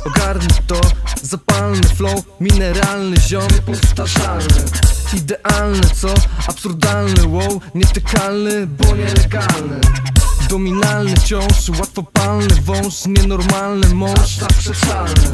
ogarnij to. Zapalny flow, mineralny ziom, powtarzalny. Idealny, co? Absurdalny, wow. Nietykalny, bo nielegalny. Dominalny wciąż, łatwopalny wąż. Nienormalny mąż, zaprzeczalny.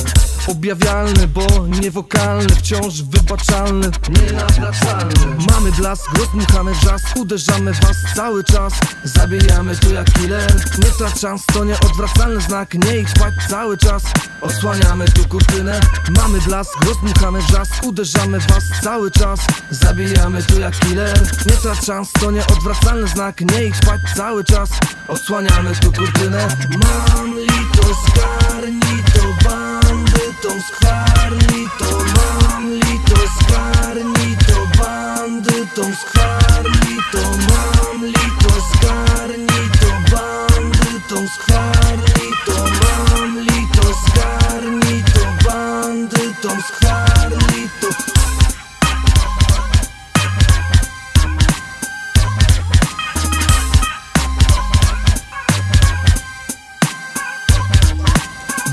Objawialny, bo niewokalny, wciąż wybaczalny, nienawracalny. Mamy blask, rozdmuchamy wrzask, uderzamy was cały czas. Zabijamy tu jak killer. Nie trać szans, to nieodwracalny znak. Nie idź spać cały czas. Odsłaniamy tu kurtynę. Mamy blask, rozdmuchamy wrzask, uderzamy was cały czas. Zabijamy tu jak killer. Nie trać szans, to nieodwracalny znak. Nie idź spać cały czas. Odsłaniamy tu kurtynę. Mam litość, zgarnij to, bandytom skwarni to. Mam litość, zgarnij to, bandytom skwarni to. Mam litość, zgarnij to, bandytom skwarni to. Mam litość, zgarnij to, bandytom skwarni to.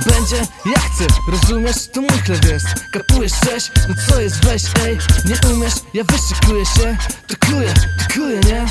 Będzie jak chcę, rozumiesz? To mój chleb jest. Kapujesz, cześć? No co jest, weź, ej. Nie umiesz? Ja wyszykuję się. To kuję, nie?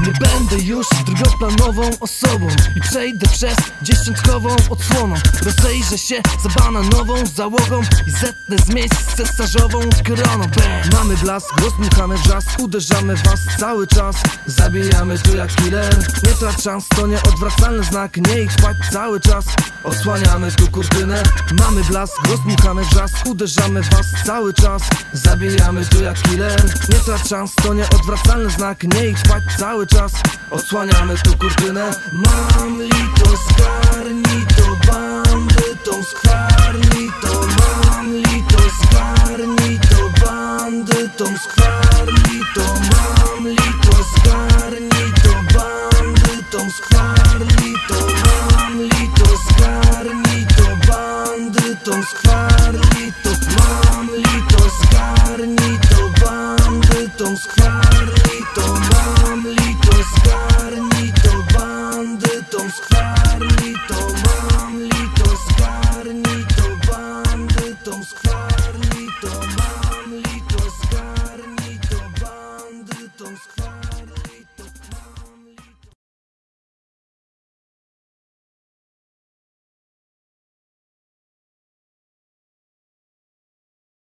Nie będę już drugoplanową osobą i przejdę przez dziesiątkową odsłoną. Rozejrzę się za bananową załogą i zetnę z miejsc cesarzową koroną. Bang. Mamy blask, rozdmuchamy wrzask, uderzamy was cały czas. Zabijamy tu jak killer. Nie trać szans, to nieodwracalny znak. Nie idź spać cały czas. Odsłaniamy tu kurtynę. Mamy blask, rozdmuchamy wrzask, uderzamy was cały czas. Zabijamy tu jak killer. Nie trać szans, to nieodwracalny znak. Nie idź spać cały czas. Odsłaniamy tu kurtynę. Mam litość,